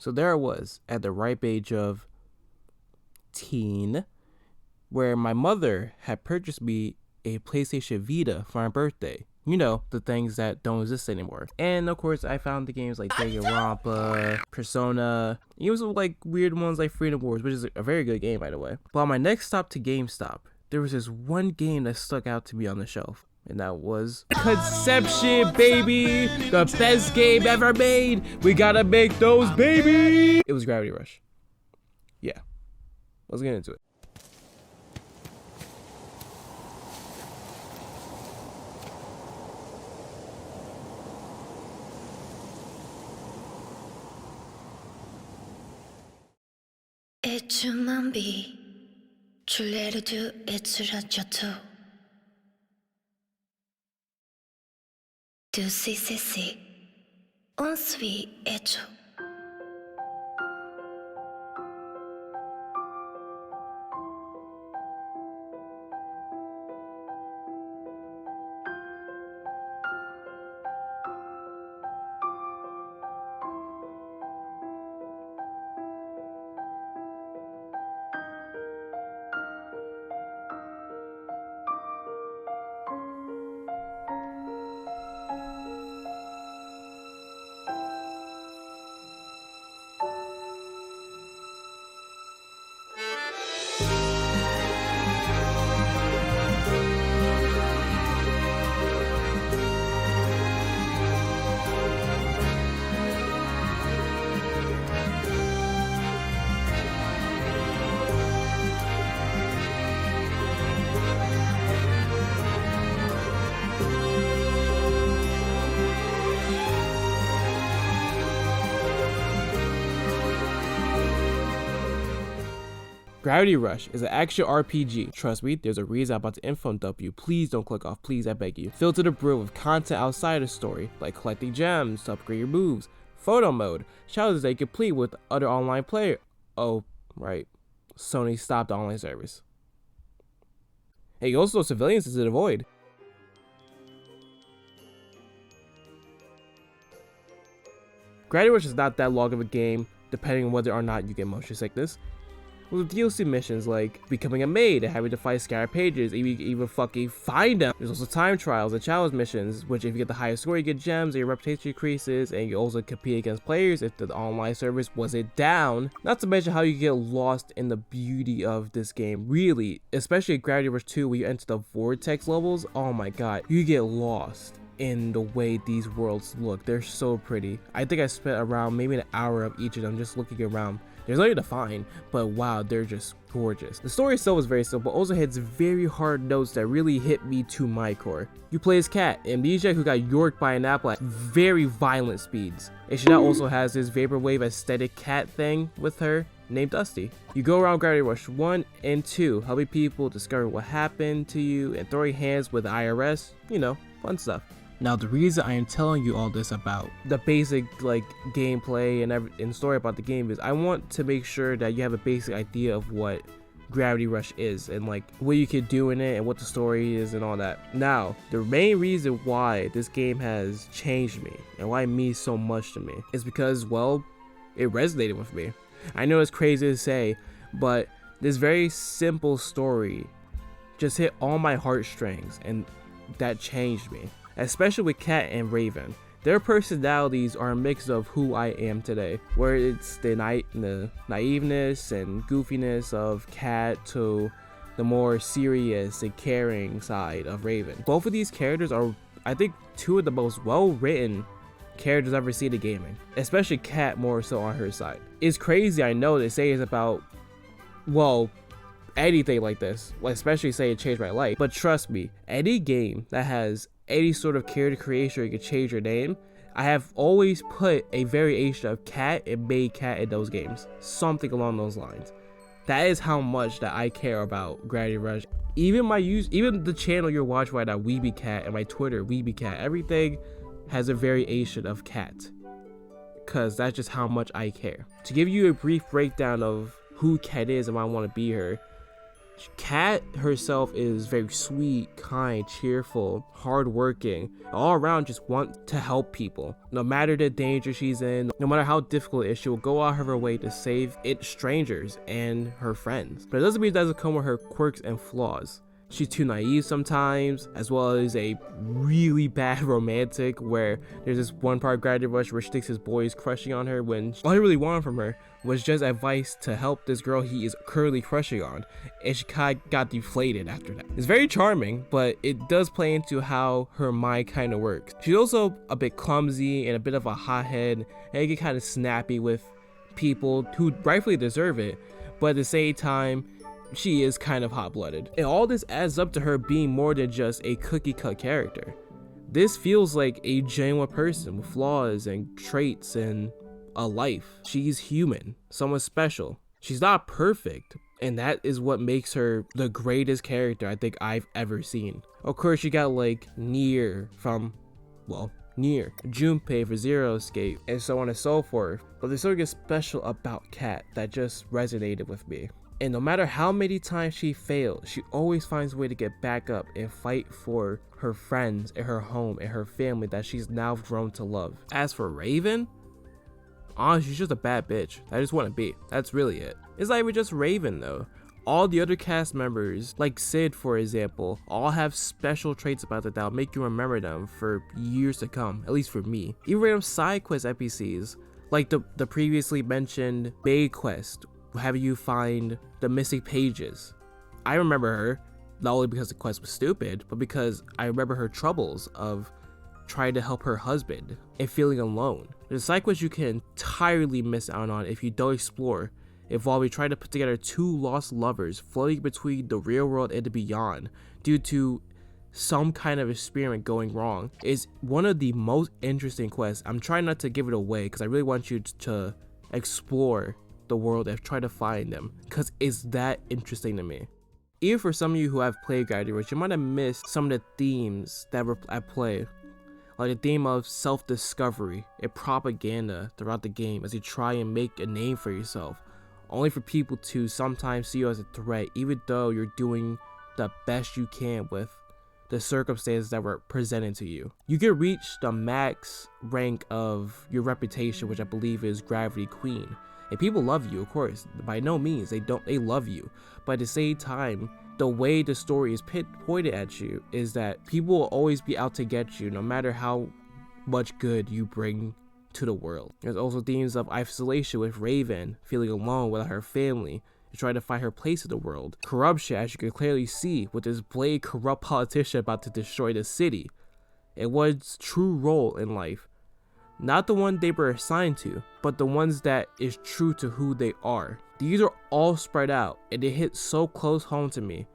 So there I was at the ripe age of teen, where my mother had purchased me a PlayStation Vita for my birthday. You know, the things that don't exist anymore. And of course, I found the games like Danganronpa, Persona. It was like weird ones like Freedom Wars, which is a very good game, by the way. But on my next stop to GameStop, there was this one game that stuck out to me on the shelf. And that was Conception, baby! The best game ever made! We gotta make those, baby! It was Gravity Rush. Yeah. Let's get into it. It's a mambi, chulero do it's rajato. Do si, on sui hecho. Gravity Rush is an action RPG. Trust me, there's a reason I'm about to info dump you. Please don't click off, please, I beg you. Filled to the brim with content outside the story, like collecting gems to upgrade your moves, photo mode, challenges that you complete with other online players. Oh, right. Sony stopped the online service. Hey, you also civilians into the void. Gravity Rush is not that long of a game, depending on whether or not you get motion sickness. With DLC missions like becoming a maid and having to fight scattered pages, even fucking find them. There's also time trials and challenge missions, which if you get the highest score, you get gems and your reputation increases, and you also compete against players if the online service wasn't down. Not to mention how you get lost in the beauty of this game, really, especially Gravity Rush 2 where you enter the vortex levels. Oh my god, you get lost in the way these worlds look. They're so pretty. I think I spent around maybe an hour of each of them just looking around. There's nothing to find, but wow, they're just gorgeous. The story itself is very simple, also hits very hard notes that really hit me to my core. You play as Kat, an amnesiac who got yorked by an apple at very violent speeds. And she now also has this vaporwave aesthetic cat thing with her, named Dusty. You go around Gravity Rush 1 and 2, helping people discover what happened to you and throwing hands with the IRS, you know, fun stuff. Now, the reason I am telling you all this about the basic like gameplay and story about the game is I want to make sure that you have a basic idea of what Gravity Rush is and like what you can do in it and what the story is and all that. Now, the main reason why this game has changed me and why it means so much to me is because, well, it resonated with me. I know it's crazy to say, but this very simple story just hit all my heartstrings and that changed me. Especially with Kat and Raven. Their personalities are a mix of who I am today, where it's the naiveness and goofiness of Kat to the more serious and caring side of Raven. Both of these characters are, I think, two of the most well-written characters I've ever seen in gaming, especially Kat more so on her side. It's crazy, I know, to say it's about, well, anything like this, especially say it changed my life, but trust me, any game that has any sort of character creation or you can change your name, I have always put a variation of Kat and made Kat in those games, something along those lines. That is how much that I care about Gravity Rush. Even the channel you're watching right now, WeeBeCat, and my Twitter, WeeBeCat, everything has a variation of Kat, cause that's just how much I care. To give you a brief breakdown of who Kat is and why I want to be her, Kat herself is very sweet, kind, cheerful, hardworking, all around just want to help people. No matter the danger she's in, no matter how difficult it is, she will go out of her way to save its strangers and her friends. But it doesn't mean it doesn't come with her quirks and flaws. She's too naive sometimes, as well as a really bad romantic where there's this one part of Gravity Rush where she thinks his boy is crushing on her when all he really wanted from her was just advice to help this girl he is currently crushing on, and she kind of got deflated after that. It's very charming, but it does play into how her mind kind of works. She's also a bit clumsy and a bit of a hothead, and get kind of snappy with people who rightfully deserve it, but at the same time, she is kind of hot-blooded. And all this adds up to her being more than just a cookie-cut character. This feels like a genuine person with flaws and traits and a life. She's human, someone special. She's not perfect, and that is what makes her the greatest character I think I've ever seen. Of course, you got like Nier from, well, Nier, Junpei for Zero Escape, and so on and so forth. But there's something special about Kat that just resonated with me. And no matter how many times she fails, she always finds a way to get back up and fight for her friends and her home and her family that she's now grown to love. As for Raven, honestly, she's just a bad bitch. I just want to be. That's really it. It's not even just Raven though. All the other cast members, like Sid for example, all have special traits about them that'll make you remember them for years to come, at least for me. Even random side quest NPCs, like the previously mentioned Bay quest, having you find the missing pages. I remember her not only because the quest was stupid, but because I remember her troubles of trying to help her husband and feeling alone. There's a side quest you can entirely miss out on if you don't explore, involving trying to put together two lost lovers floating between the real world and the beyond due to some kind of experiment going wrong. It's one of the most interesting quests. I'm trying not to give it away because I really want you to explore the world and try to find them because it's that interesting to me. Even for some of you who have played Gravity Rush, you might have missed some of the themes that were at play, like the theme of self-discovery and propaganda throughout the game as you try and make a name for yourself, only for people to sometimes see you as a threat even though you're doing the best you can with the circumstances that were presented to you. You can reach the max rank of your reputation, which I believe is Gravity Queen. And people love you, of course. By no means, they love you. But at the same time, the way the story is pointed at you is that people will always be out to get you, no matter how much good you bring to the world. There's also themes of isolation with Raven, feeling alone without her family, and trying to find her place in the world. Corruption, as you can clearly see, with this blatant corrupt politician about to destroy the city. And one's true role in life. Not the one they were assigned to, but the ones that is true to who they are. These are all spread out, and it hit so close home to me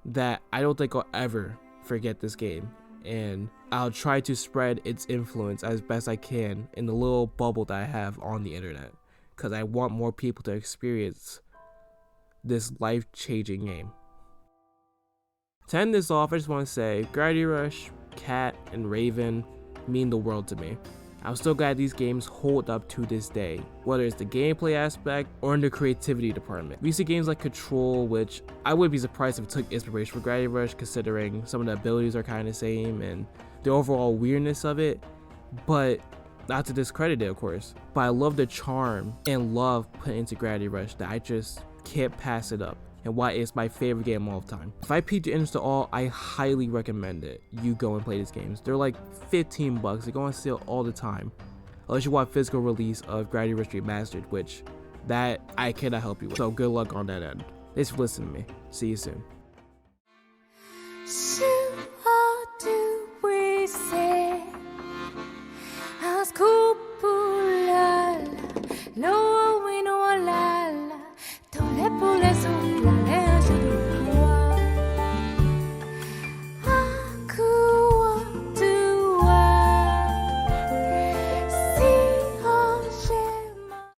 that I don't think I'll ever forget this game. And I'll try to spread its influence as best I can in the little bubble that I have on the internet, because I want more people to experience this life-changing game. To end this off, I just want to say Gravity Rush, Kat, and Raven mean the world to me. I'm still glad these games hold up to this day, whether it's the gameplay aspect or in the creativity department. We see games like Control, which I would be surprised if it took inspiration from Gravity Rush, considering some of the abilities are kind of the same and the overall weirdness of it, but not to discredit it, of course. But I love the charm and love put into Gravity Rush that I just can't pass it up, and why it's my favorite game of all time. If I piqued your interest at all, I highly recommend it. You go and play these games. They're like $15. They go on sale all the time. Unless you want physical release of Gravity Rush Remastered, which that I cannot help you with. So good luck on that end. Thanks for listening to me. See you soon.